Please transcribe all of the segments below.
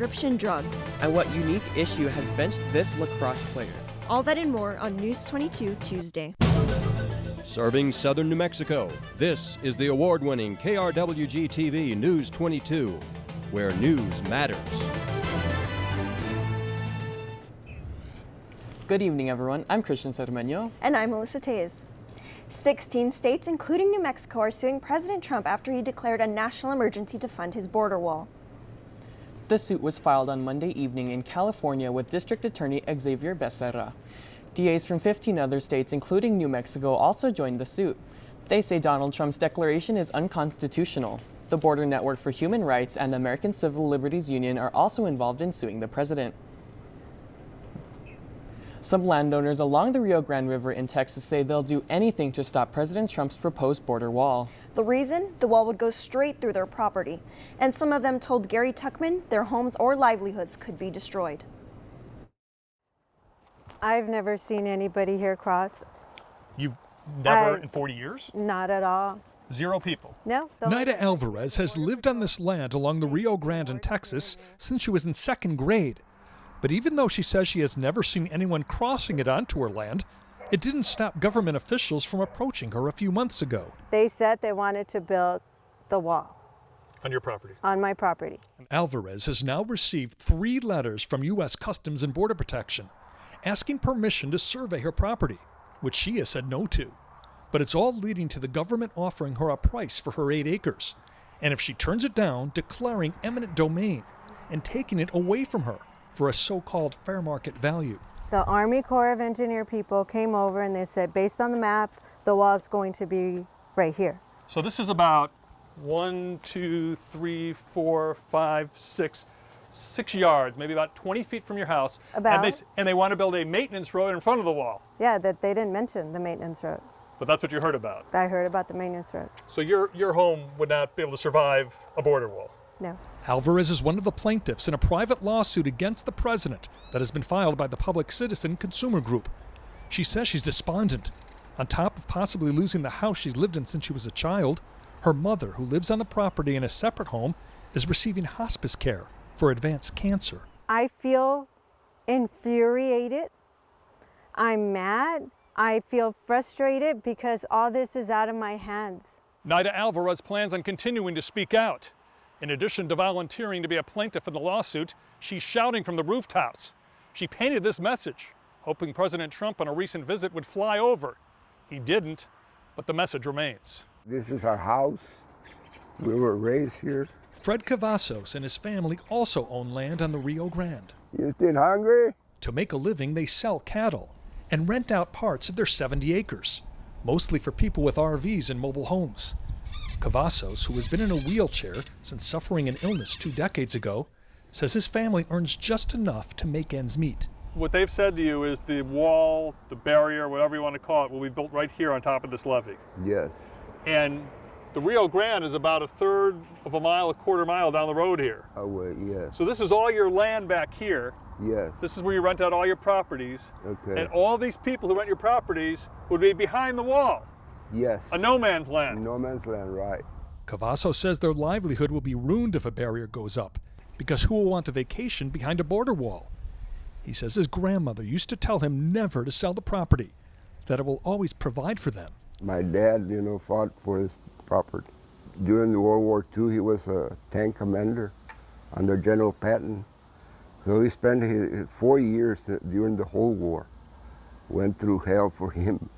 prescription drugs. And what unique issue has benched this lacrosse player? All that and more on News 22 Tuesday. Serving southern New Mexico, this is the award-winning KRWG-TV News 22, where news matters. Good evening, everyone. I'm Christian Cermeño. And I'm Melissa Tays. 16 states, including New Mexico, are suing President Trump after he declared a national emergency to fund his border wall. The suit was filed on Monday evening in California with District Attorney Xavier Becerra. DAs from 15 other states, including New Mexico, also joined the suit. They say Donald Trump's declaration is unconstitutional. The Border Network for Human Rights and the American Civil Liberties Union are also involved in suing the president. Some landowners along the Rio Grande River in Texas say they'll do anything to stop President Trump's proposed border wall. The reason? The wall would go straight through their property. And some of them told Gary Tuckman their homes or livelihoods could be destroyed. I've never seen anybody here cross. You've never in 40 years? Not at all. 0 people? No. Nida Alvarez has lived on this land along the Rio Grande in Texas since she was in 2nd grade. But even though she says she has never seen anyone crossing it onto her land, it didn't stop government officials from approaching her a few months ago. They said they wanted to build the wall. On your property? On my property. Alvarez has now received 3 letters from U.S. Customs and Border Protection asking permission to survey her property, which she has said no to. But it's all leading to the government offering her a price for her 8 acres. And if she turns it down, declaring eminent domain and taking it away from her for a so-called fair market value. The Army Corps of Engineer people came over and they said, based on the map, the wall's going to be right here. So this is about 1, 2, 3, 4, 5, 6 yards, maybe about 20 feet from your house. About. And they want to build a maintenance road in front of the wall. Yeah, that they didn't mention the maintenance road. But that's what you heard about. I heard about the maintenance road. So your home would not be able to survive a border wall? No. Alvarez is one of the plaintiffs in a private lawsuit against the president that has been filed by the Public Citizen Consumer Group. She says she's despondent. On top of possibly losing the house she's lived in since she was a child, her mother, who lives on the property in a separate home, is receiving hospice care for advanced cancer. I feel infuriated. I'm mad. I feel frustrated because all this is out of my hands. Nida Alvarez plans on continuing to speak out. In addition to volunteering to be a plaintiff in the lawsuit, she's shouting from the rooftops. She painted this message, hoping President Trump on a recent visit would fly over. He didn't, but the message remains. This is our house. We were raised here. Fred Cavazos and his family also own land on the Rio Grande. You still hungry? To make a living, they sell cattle and rent out parts of their 70 acres, mostly for people with RVs and mobile homes. Cavazos, who has been in a wheelchair since suffering an illness 2 decades ago, says his family earns just enough to make ends meet. What they've said to you is the wall, the barrier, whatever you want to call it, will be built right here on top of this levee. Yes. And the Rio Grande is about 1/3 of a mile, 1/4 mile down the road here. Oh, wait, yes. So this is all your land back here. Yes. This is where you rent out all your properties. Okay. And all these people who rent your properties would be behind the wall. Yes. A no man's land. No man's land, right. Cavazos says their livelihood will be ruined if a barrier goes up, because who will want a vacation behind a border wall? He says his grandmother used to tell him never to sell the property, that it will always provide for them. My dad, fought for his property. During the World War II, he was a tank commander under General Patton. So he spent his 4 years during the whole war. Went through hell for him.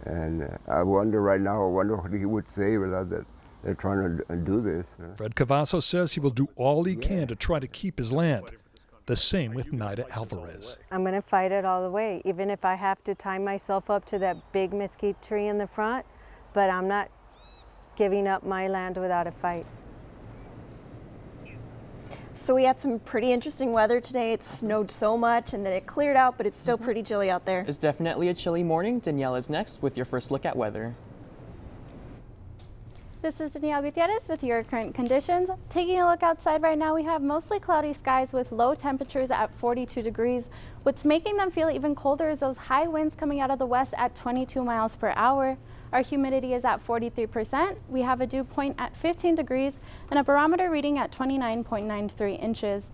And I wonder right now, what he would say without that they're trying to do this. Fred Cavazos says he will do all he can to try to keep his land. The same with Nida Alvarez. I'm going to fight it all the way, even if I have to tie myself up to that big mesquite tree in the front, but I'm not giving up my land without a fight. So we had some pretty interesting weather today. It snowed so much and then it cleared out, but it's still pretty chilly out there. It's definitely a chilly morning. Danielle is next with your first look at weather. This is Danielle Gutierrez with your current conditions. Taking a look outside right now, we have mostly cloudy skies with low temperatures at 42 degrees. What's making them feel even colder is those high winds coming out of the west at 22 miles per hour. Our humidity is at 43%. We have a dew point at 15 degrees and a barometer reading at 29.93 inches.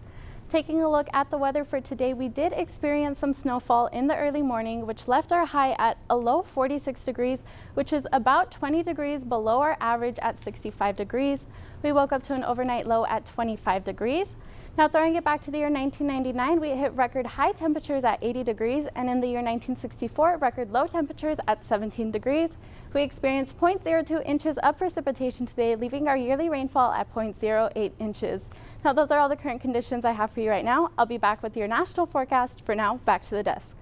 Taking a look at the weather for today, we did experience some snowfall in the early morning, which left our high at a low 46 degrees, which is about 20 degrees below our average at 65 degrees. We woke up to an overnight low at 25 degrees. Now throwing it back to the year 1999, we hit record high temperatures at 80 degrees, and in the year 1964, record low temperatures at 17 degrees. We experienced 0.02 inches of precipitation today, leaving our yearly rainfall at 0.08 inches. Now those are all the current conditions I have for you right now. I'll be back with your national forecast. For now, back to the desk.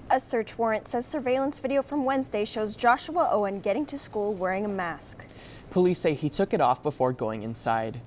A search warrant says surveillance video from Wednesday shows Joshua Owen getting to school wearing a mask. Police say he took it off before going inside.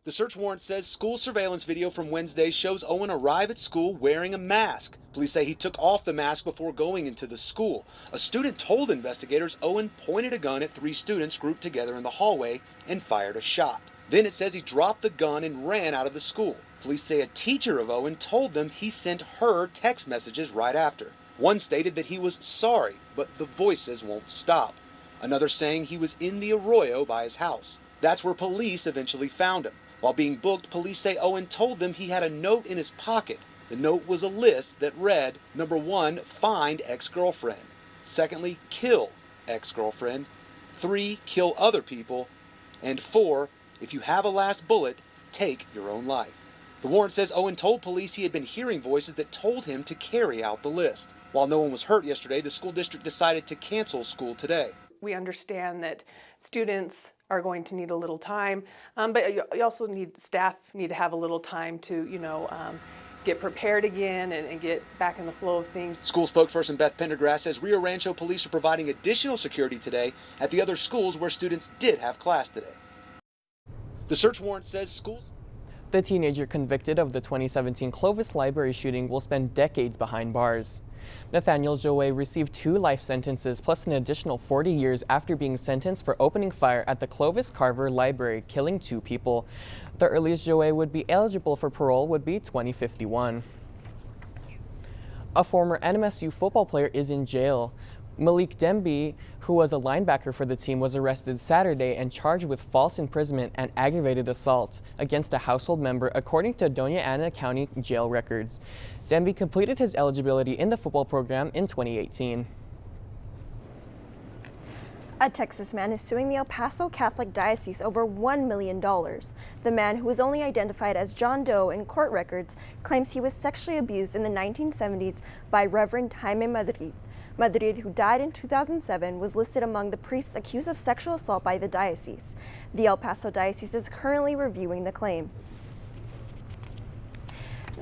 The search warrant says school surveillance video from Wednesday shows Owen arrive at school wearing a mask. Police say he took off the mask before going into the school. A student told investigators Owen pointed a gun at 3 students grouped together in the hallway and fired a shot. Then it says he dropped the gun and ran out of the school. Police say a teacher of Owen told them he sent her text messages right after. One stated that he was sorry, but the voices won't stop. Another saying he was in the arroyo by his house. That's where police eventually found him. While being booked, police say Owen told them he had a note in his pocket. The note was a list that read, number 1, find ex-girlfriend. Secondly, kill ex-girlfriend. 3, kill other people. And 4, if you have a last bullet, take your own life. The warrant says Owen told police he had been hearing voices that told him to carry out the list. While no one was hurt yesterday, the school district decided to cancel school today. We understand that students are going to need a little time, but you also staff need to have a little time to, get prepared again and get back in the flow of things. School spokesperson Beth Pendergrass says Rio Rancho police are providing additional security today at the other schools where students did have class today. The search warrant says schools... The teenager convicted of the 2017 Clovis library shooting will spend decades behind bars. Nathaniel Joey received 2 life sentences plus an additional 40 years after being sentenced for opening fire at the Clovis Carver Library, killing 2 people. The earliest Joey would be eligible for parole would be 2051. A former NMSU football player is in jail. Malik Demby, who was a linebacker for the team, was arrested Saturday and charged with false imprisonment and aggravated assault against a household member, according to Doña Ana County jail records. Demby completed his eligibility in the football program in 2018. A Texas man is suing the El Paso Catholic Diocese over $1 million. The man, who was only identified as John Doe in court records, claims he was sexually abused in the 1970s by Reverend Jaime Madrid. Madrid, who died in 2007, was listed among the priests accused of sexual assault by the diocese. The El Paso Diocese is currently reviewing the claim.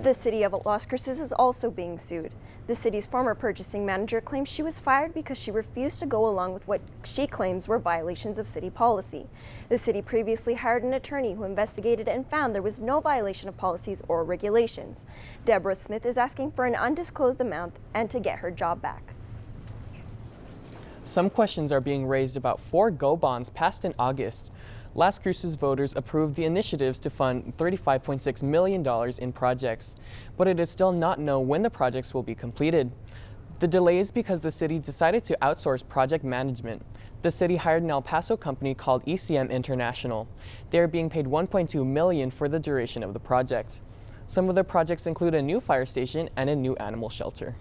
The city of Las Cruces is also being sued. The city's former purchasing manager claims she was fired because she refused to go along with what she claims were violations of city policy. The city previously hired an attorney who investigated and found there was no violation of policies or regulations. Deborah Smith is asking for an undisclosed amount and to get her job back. Some questions are being raised about 4 GO bonds passed in August. Las Cruces voters approved the initiatives to fund $35.6 million in projects, but it is still not known when the projects will be completed. The delay is because the city decided to outsource project management. The city hired an El Paso company called ECM International. They are being paid $1.2 million for the duration of the project. Some of the projects include a new fire station and a new animal shelter.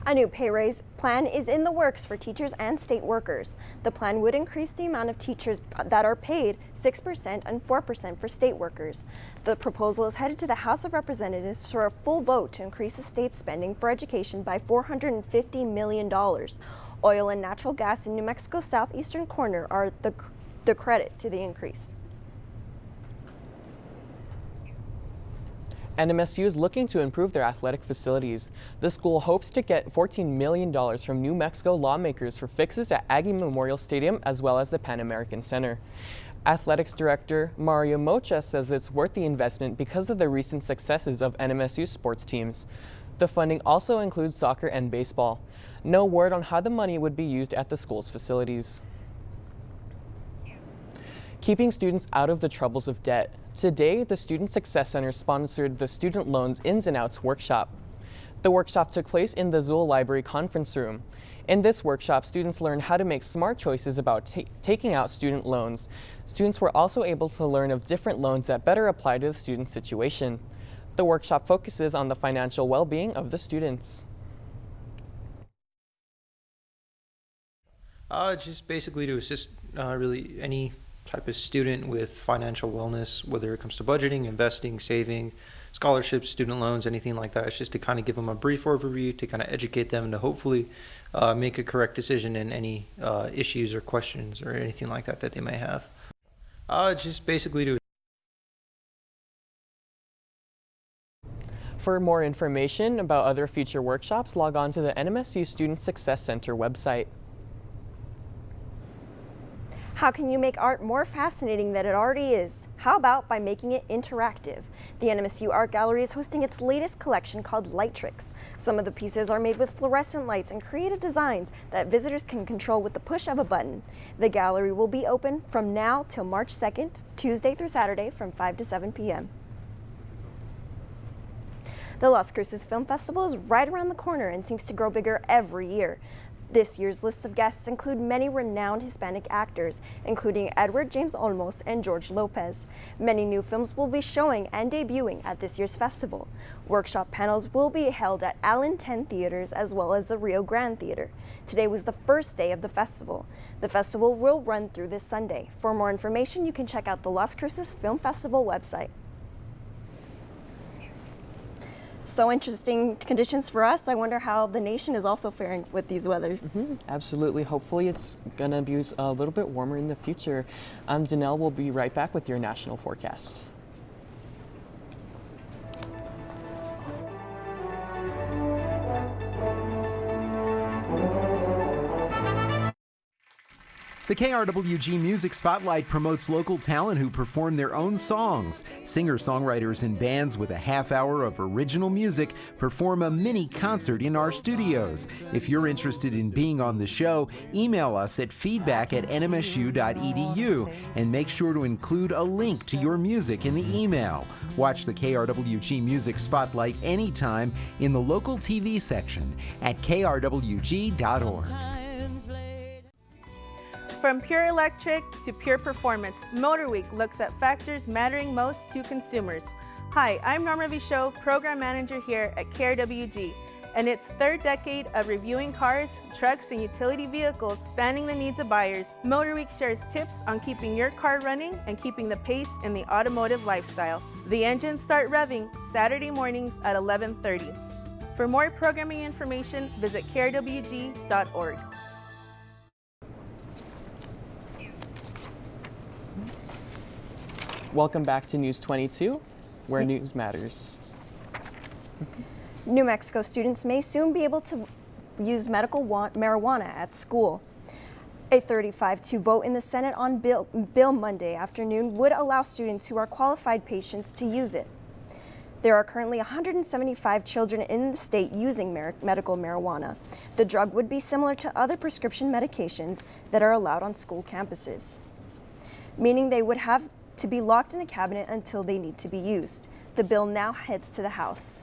A new pay raise plan is in the works for teachers and state workers. The plan would increase the amount of teachers that are paid 6% and 4% for state workers. The proposal is headed to the House of Representatives for a full vote to increase the state's spending for education by $450 million. Oil and natural gas in New Mexico's southeastern corner are the credit to the increase. NMSU is looking to improve their athletic facilities. The school hopes to get $14 million from New Mexico lawmakers for fixes at Aggie Memorial Stadium as well as the Pan American Center. Athletics Director Mario Mocha says it's worth the investment because of the recent successes of NMSU sports teams. The funding also includes soccer and baseball. No word on how the money would be used at the school's facilities. Keeping students out of the troubles of debt. Today, the Student Success Center sponsored the Student Loans Ins and Outs workshop. The workshop took place in the Zool Library conference room. In this workshop, students learned how to make smart choices about taking out student loans. Students were also able to learn of different loans that better apply to the student's situation. The workshop focuses on the financial well-being of the students. It's just basically to assist really any type of student with financial wellness, whether it comes to budgeting, investing, saving, scholarships, student loans, anything like that. It's just to kind of give them a brief overview, to kind of educate them, to hopefully make a correct decision in any issues or questions or anything like that that they may have. It's just basically to... For more information about other future workshops, log on to the NMSU Student Success Center website. How can you make art more fascinating than it already is? How about by making it interactive? The NMSU Art Gallery is hosting its latest collection called Light Tricks. Some of the pieces are made with fluorescent lights and creative designs that visitors can control with the push of a button. The gallery will be open from now till March 2nd, Tuesday through Saturday from 5 to 7 p.m. The Las Cruces Film Festival is right around the corner and seems to grow bigger every year. This year's list of guests include many renowned Hispanic actors, including Edward James Olmos and George Lopez. Many new films will be showing and debuting at this year's festival. Workshop panels will be held at Allen 10 theaters as well as the Rio Grande Theater. Today was the first day of the festival. The festival will run through this Sunday. For more information, you can check out the Las Cruces Film Festival website. So interesting conditions for us. I wonder how the nation is also faring with these weather. Absolutely. Hopefully it's going to be a little bit warmer in the future. Danelle will be right back with your national forecast. The KRWG Music Spotlight promotes local talent who perform their own songs. Singer-songwriters and bands with a half hour of original music perform a mini concert in our studios. If you're interested in being on the show, email us at feedback@nmsu.edu and make sure to include a link to your music in the email. Watch the KRWG Music Spotlight anytime in the local TV section at krwg.org. From pure electric to pure performance, Motor Week looks at factors mattering most to consumers. Hi, I'm Norma Vichot, Program Manager here at KRWG, and its third decade of reviewing cars, trucks, and utility vehicles spanning the needs of buyers. Motor Week shares tips on keeping your car running and keeping the pace in the automotive lifestyle. The engines start revving Saturday mornings at 11:30. For more programming information, visit krwg.org. Welcome back to News 22, where news matters. New Mexico students may soon be able to use medical marijuana at school. A 35-2 vote in the Senate on bill Monday afternoon would allow students who are qualified patients to use it. There are currently 175 children in the state using medical marijuana. The drug would be similar to other prescription medications that are allowed on school campuses, meaning they would have to be locked in a cabinet until they need to be used. The bill now heads to the House.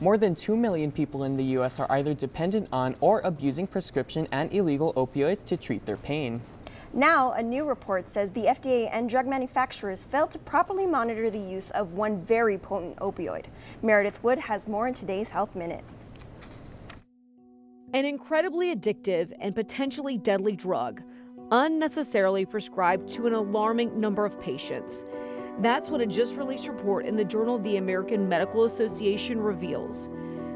More than 2 million people in the U.S. are either dependent on or abusing prescription and illegal opioids to treat their pain. Now, a new report says the FDA and drug manufacturers failed to properly monitor the use of one very potent opioid. Meredith Wood has more in today's Health Minute. An incredibly addictive and potentially deadly drug, unnecessarily prescribed to an alarming number of patients. That's what a just-released report in the Journal of the American Medical Association reveals.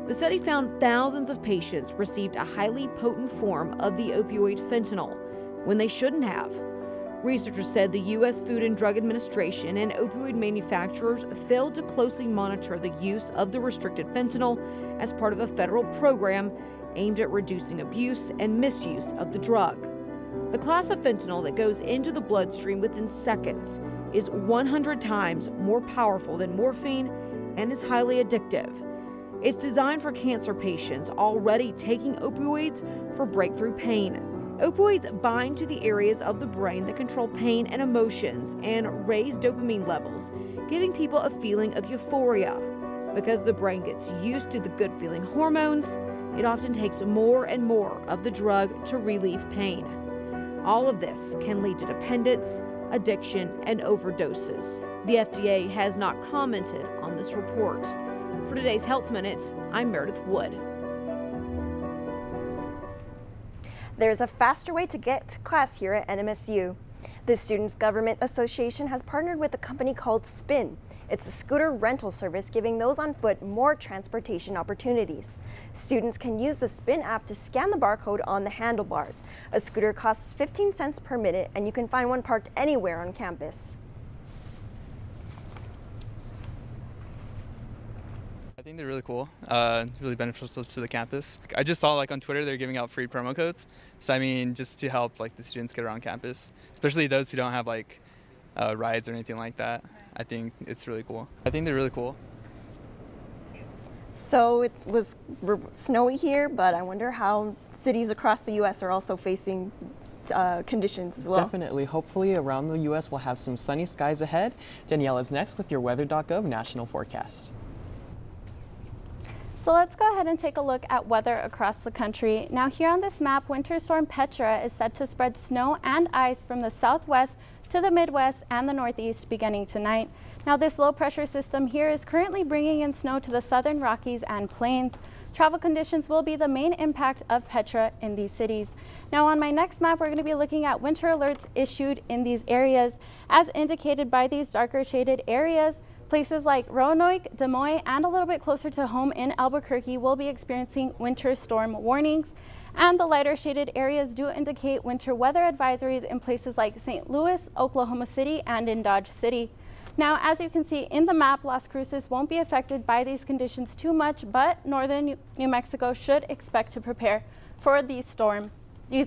The study found thousands of patients received a highly potent form of the opioid fentanyl when they shouldn't have. Researchers said the U.S. Food and Drug Administration and opioid manufacturers failed to closely monitor the use of the restricted fentanyl as part of a federal program aimed at reducing abuse and misuse of the drug. The class of fentanyl that goes into the bloodstream within seconds is 100 times more powerful than morphine and is highly addictive. It's designed for cancer patients already taking opioids for breakthrough pain. Opioids bind to the areas of the brain that control pain and emotions and raise dopamine levels, giving people a feeling of euphoria. Because the brain gets used to the good-feeling hormones, it often takes more and more of the drug to relieve pain. All of this can lead to dependence, addiction, and overdoses. The FDA has not commented on this report. For today's Health Minute, I'm Meredith Wood. There's a faster way to get to class here at NMSU. The Students' Government Association has partnered with a company called Spin. It's a scooter rental service giving those on foot more transportation opportunities. Students can use the Spin app to scan the barcode on the handlebars. A scooter costs 15 cents per minute, and you can find one parked anywhere on campus. I think they're really cool, really beneficial to the campus. I just saw on Twitter they're giving out free promo codes. So I mean, just to help the students get around campus, especially those who don't have rides or anything like that. I think it's really cool. I think they're really cool. So it was snowy here, but I wonder how cities across the U.S. are also facing conditions as well. Definitely. Hopefully around the U.S. we'll have some sunny skies ahead. Danielle is next with your weather.gov national forecast. So let's go ahead and take a look at weather across the country. Now here on this map, Winter Storm Petra is set to spread snow and ice from the southwest to the Midwest and the Northeast beginning tonight. Now this low pressure system here is currently bringing in snow to the southern Rockies and Plains. Travel conditions will be the main impact of Petra in these cities. Now on my next map, we're going to be looking at winter alerts issued in these areas as indicated by these darker shaded areas. Places like Roanoke, Des Moines, and a little bit closer to home in Albuquerque will be experiencing winter storm warnings. And the lighter shaded areas do indicate winter weather advisories in places like St. Louis, Oklahoma City, and in Dodge City. Now, as you can see in the map, Las Cruces won't be affected by these conditions too much, but northern New Mexico should expect to prepare for these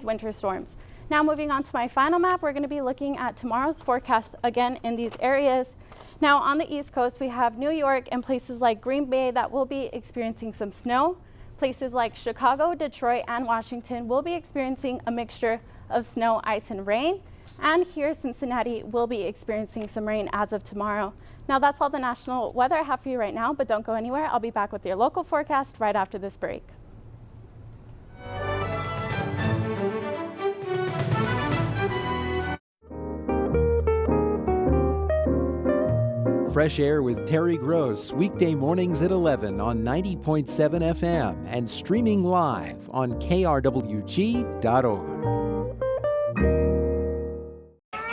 winter storms. Now, moving on to my final map, we're going to be looking at tomorrow's forecast again in these areas. Now, on the East Coast, we have New York and places like Green Bay that will be experiencing some snow. Places like Chicago, Detroit, and Washington will be experiencing a mixture of snow, ice, and rain. And here, Cincinnati will be experiencing some rain as of tomorrow. Now, that's all the national weather I have for you right now, but don't go anywhere. I'll be back with your local forecast right after this break. Fresh Air with Terry Gross, weekday mornings at 11 on 90.7 FM and streaming live on KRWG.org.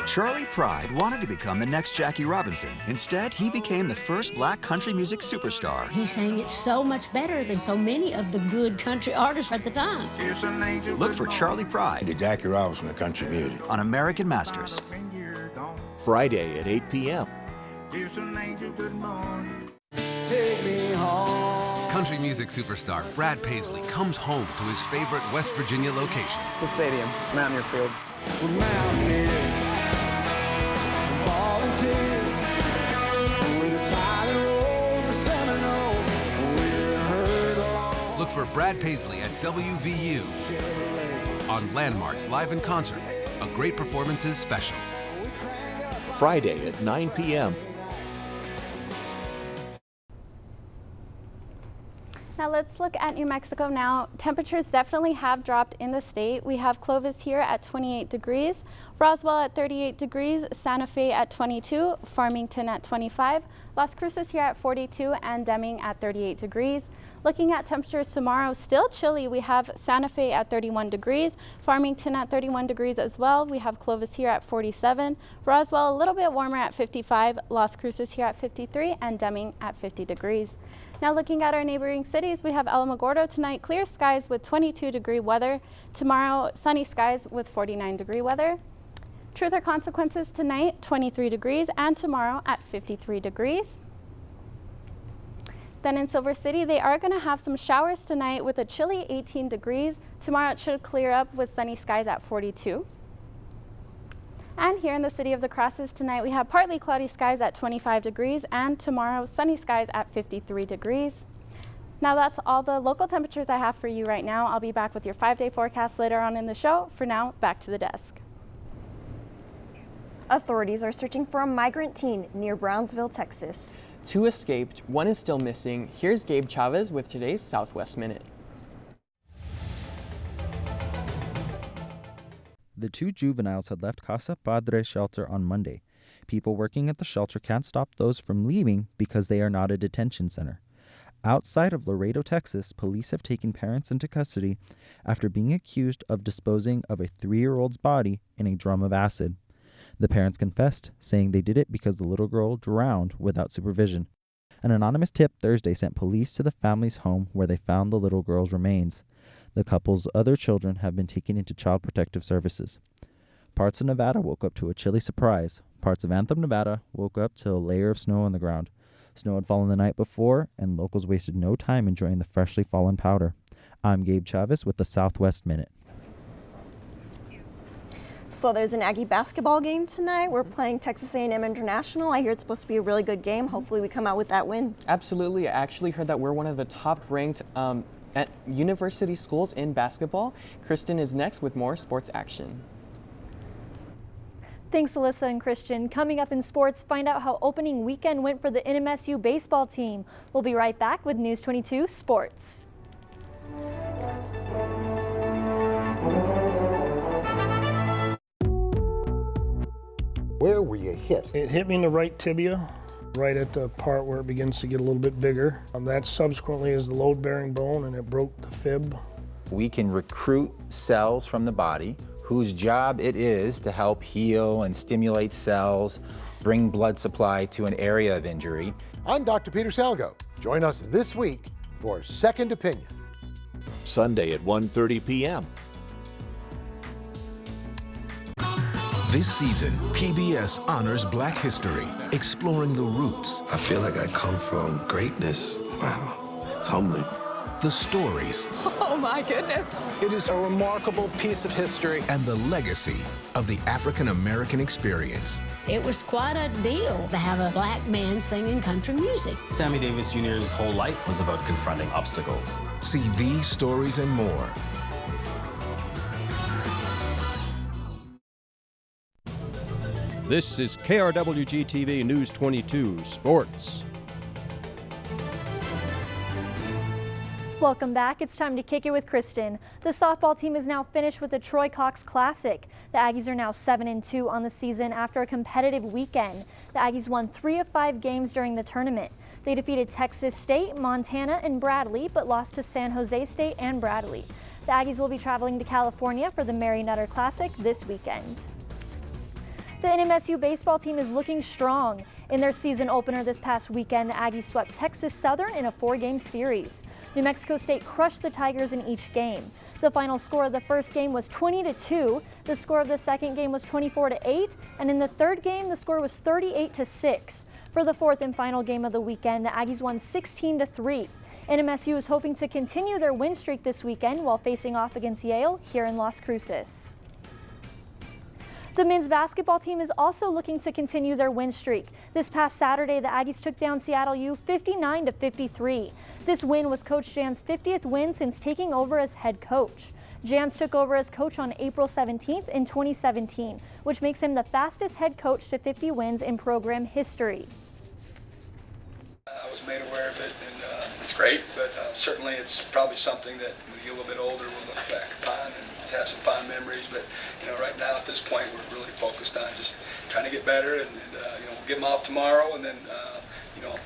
Charlie Pride wanted to become the next Jackie Robinson. Instead, he became the first black country music superstar. He sang it so much better than so many of the good country artists at the time. Look for Charlie Pride, the Jackie Robinson of country music, on American Masters. Friday at 8 p.m. Take me home. Country music superstar Brad Paisley comes home to his favorite West Virginia location. The stadium, Mountaineer Field. We're Mountaineers, volunteers. We're the tide that rolls the Seminoles. We're heard along. Look for Brad Paisley at WVU on Landmarks Live in Concert, a Great Performances special. Friday at 9 p.m. Now let's look at New Mexico now. Temperatures definitely have dropped in the state. We have Clovis here at 28 degrees, Roswell at 38 degrees, Santa Fe at 22, Farmington at 25, Las Cruces here at 42, and Deming at 38 degrees. Looking at temperatures tomorrow, still chilly. We have Santa Fe at 31 degrees, Farmington at 31 degrees as well. We have Clovis here at 47, Roswell a little bit warmer at 55, Las Cruces here at 53, and Deming at 50 degrees. Now looking at our neighboring cities, we have Alamogordo tonight, clear skies with 22-degree weather. Tomorrow, sunny skies with 49-degree weather. Truth or Consequences tonight, 23 degrees, and tomorrow at 53 degrees. Then in Silver City, they are going to have some showers tonight with a chilly 18 degrees. Tomorrow it should clear up with sunny skies at 42. And here in the city of the Cruces tonight, we have partly cloudy skies at 25 degrees and tomorrow sunny skies at 53 degrees. Now that's all the local temperatures I have for you right now. I'll be back with your 5-day forecast later on in the show. For now, back to the desk. Authorities are searching for a migrant teen near Brownsville, Texas. 2 escaped, 1 is still missing. Here's Gabe Chavez with today's Southwest Minute. The 2 juveniles had left Casa Padre shelter on Monday. People working at the shelter can't stop those from leaving because they are not a detention center. Outside of Laredo, Texas, police have taken parents into custody after being accused of disposing of a 3-year-old's body in a drum of acid. The parents confessed, saying they did it because the little girl drowned without supervision. An anonymous tip Thursday sent police to the family's home where they found the little girl's remains. The couple's other children have been taken into Child Protective Services. Parts of Nevada woke up to a chilly surprise. Parts of Anthem, Nevada woke up to a layer of snow on the ground. Snow had fallen the night before, and locals wasted no time enjoying the freshly fallen powder. I'm Gabe Chavez with the Southwest Minute. So there's an Aggie basketball game tonight. We're playing Texas A&M International. I hear it's supposed to be a really good game. Hopefully we come out with that win. Absolutely. I actually heard that we're one of the top-ranked at university schools in basketball. Kristen is next with more sports action. Thanks, Alyssa and Christian. Coming up in sports, find out how opening weekend went for the NMSU baseball team. We'll be right back with News 22 Sports. Where were you hit? It hit me in the right tibia, right at the part where it begins to get a little bit bigger. That subsequently is the load-bearing bone, and it broke the fib. We can recruit cells from the body whose job it is to help heal and stimulate cells, bring blood supply to an area of injury. I'm Dr. Peter Salgo. Join us this week for Second Opinion. Sunday at 1:30 p.m. This season, PBS honors Black history, exploring the roots. I feel like I come from greatness. Wow, it's humbling. The stories. Oh my goodness. It is a remarkable piece of history. And the legacy of the African American experience. It was quite a deal to have a black man singing country music. Sammy Davis Jr.'s whole life was about confronting obstacles. See these stories and more. This is KRWG-TV News 22 Sports. Welcome back. It's time to kick it with Kristen. The softball team is now finished with the Troy Cox Classic. The Aggies are now 7-2 on the season after a competitive weekend. The Aggies won 3 of 5 games during the tournament. They defeated Texas State, Montana, and Bradley, but lost to San Jose State and Bradley. The Aggies will be traveling to California for the Mary Nutter Classic this weekend. The NMSU baseball team is looking strong. In their season opener this past weekend, the Aggies swept Texas Southern in a 4-game series. New Mexico State crushed the Tigers in each game. The final score of the first game was 20-2. The score of the second game was 24-8. And in the third game, the score was 38-6. For the fourth and final game of the weekend, the Aggies won 16-3. NMSU is hoping to continue their win streak this weekend while facing off against Yale here in Las Cruces. The men's basketball team is also looking to continue their win streak. This past Saturday, the Aggies took down Seattle U 59-53. This win was Coach Jan's 50th win since taking over as head coach. Jans took over as coach on April 17th in 2017, which makes him the fastest head coach to 50 wins in program history. I was made aware of it, and it's great, but certainly it's probably something that when you get a little bit older, we'll look back upon and have some fond memories. But right now at this point, we're really focused on just trying to get better, and we'll get them off tomorrow, and then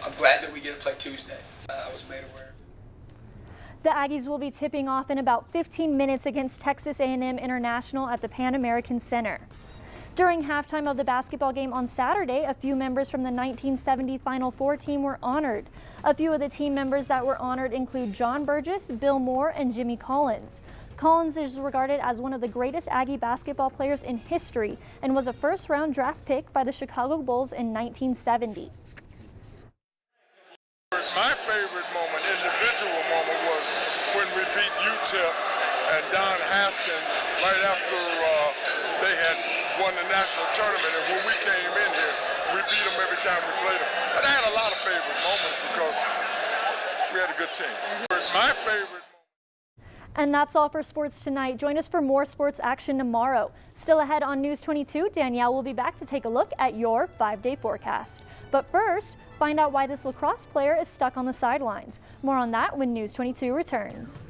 I'm glad that we get to play Tuesday. I was made aware. The Aggies will be tipping off in about 15 minutes against Texas A&M International at the Pan American Center. During halftime of the basketball game on Saturday, a few members from the 1970 Final Four team were honored. A few of the team members that were honored include John Burgess, Bill Moore, and Jimmy Collins. Collins is regarded as one of the greatest Aggie basketball players in history and was a first-round draft pick by the Chicago Bulls in 1970. My favorite moment, individual moment, was when we beat UTEP and Don Haskins right after they had won the national tournament, and when we came in here, we beat them every time we played them. But I had a lot of favorite moments because we had a good team. My favorite. And that's all for sports tonight. Join us for more sports action tomorrow. Still ahead on News 22, Danielle will be back to take a look at your 5-day forecast. But first, find out why this lacrosse player is stuck on the sidelines. More on that when News 22 returns.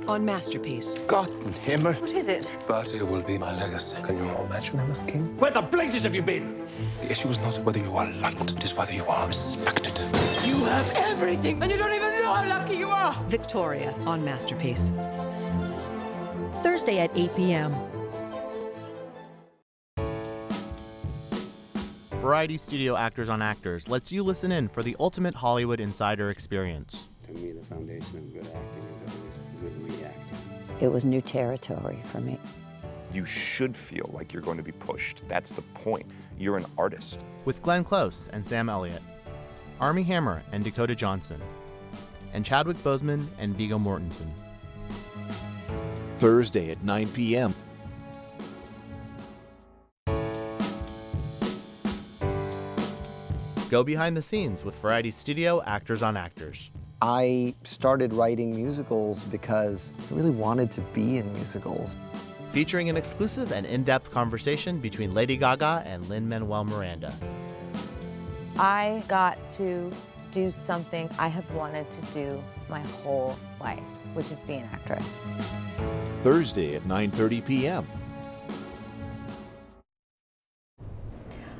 On Masterpiece. God Himmel. What is it? Bertie will be my legacy. Can you imagine him as king? Where the blazes have you been? The issue is not whether you are liked, it is whether you are respected. You have everything, and you don't even know how lucky you are. Victoria on Masterpiece. Thursday at 8 p.m. Variety Studio Actors on Actors lets you listen in for the ultimate Hollywood insider experience. To me, the foundation of good acting is always good reacting. It was new territory for me. You should feel like you're going to be pushed. That's the point. You're an artist. With Glenn Close and Sam Elliott, Armie Hammer and Dakota Johnson, and Chadwick Boseman and Viggo Mortensen. Thursday at 9 p.m. Go behind the scenes with Variety Studio Actors on Actors. I started writing musicals because I really wanted to be in musicals. Featuring an exclusive and in-depth conversation between Lady Gaga and Lin-Manuel Miranda. I got to do something I have wanted to do my whole life, which is be an actress. Thursday at 9:30 p.m.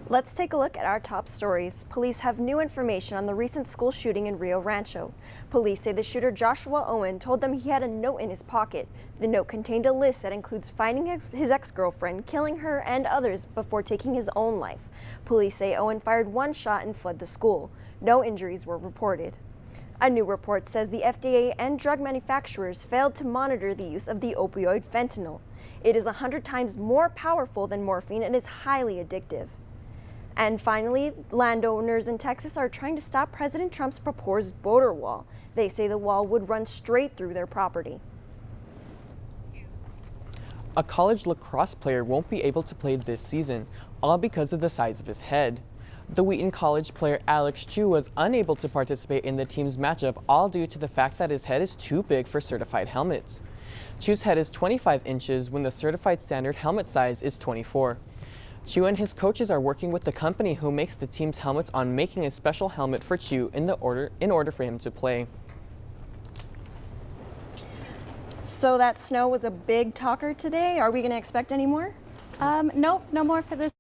Let's take a look at our top stories. Police have new information on the recent school shooting in Rio Rancho. Police say the shooter Joshua Owen told them he had a note in his pocket. The note contained a list that includes finding his ex-girlfriend, killing her and others before taking his own life. Police say Owen fired one shot and fled the school. No injuries were reported. A new report says the FDA and drug manufacturers failed to monitor the use of the opioid fentanyl. It is 100 times more powerful than morphine and is highly addictive. And finally, landowners in Texas are trying to stop President Trump's proposed border wall. They say the wall would run straight through their property. A college lacrosse player won't be able to play this season, all because of the size of his head. The Wheaton College player Alex Chu was unable to participate in the team's matchup, all due to the fact that his head is too big for certified helmets. Chu's head is 25 inches when the certified standard helmet size is 24. Chu and his coaches are working with the company who makes the team's helmets on making a special helmet for Chu in order for him to play. So that snow was a big talker today. Are we going to expect any more? Nope, no more for this.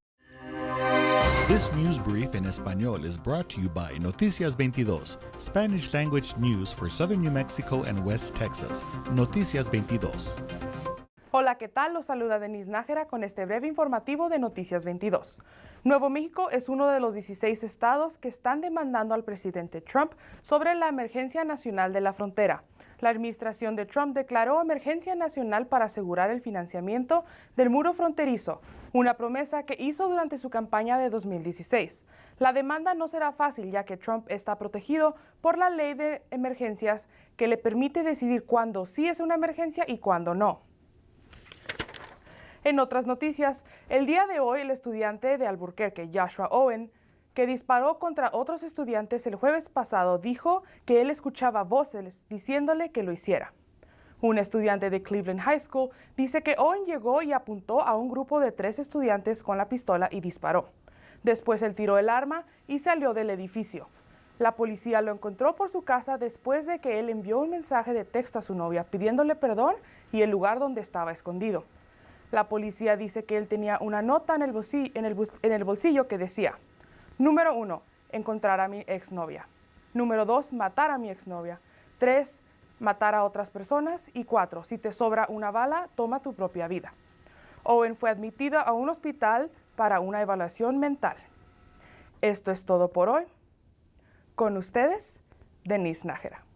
This news brief in Espanol is brought to you by Noticias 22, Spanish language news for southern New Mexico and West Texas. Noticias 22. Hola, ¿qué tal? Los saluda Denise Nájera con este breve informativo de Noticias 22. Nuevo México es uno de los 16 estados que están demandando al presidente Trump sobre la emergencia nacional de la frontera. La administración de Trump declaró emergencia nacional para asegurar el financiamiento del muro fronterizo, una promesa que hizo durante su campaña de 2016. La demanda no será fácil ya que Trump está protegido por la ley de emergencias que le permite decidir cuándo sí es una emergencia y cuándo no. En otras noticias, el día de hoy el estudiante de Albuquerque, Joshua Owen, que disparó contra otros estudiantes el jueves pasado, dijo que él escuchaba voces diciéndole que lo hiciera. Un estudiante de Cleveland High School dice que Owen llegó y apuntó a un grupo de 3 estudiantes con la pistola y disparó. Después él tiró el arma y salió del edificio. La policía lo encontró por su casa después de que él envió un mensaje de texto a su novia pidiéndole perdón y el lugar donde estaba escondido. La policía dice que él tenía una nota en el bolsillo que decía: Número 1, encontrar a mi exnovia. Número 2, matar a mi exnovia. 3, matar a otras personas. Y 4, si te sobra una bala, toma tu propia vida. Owen fue admitido a un hospital para una evaluación mental. Esto es todo por hoy. Con ustedes, Denise Nájera.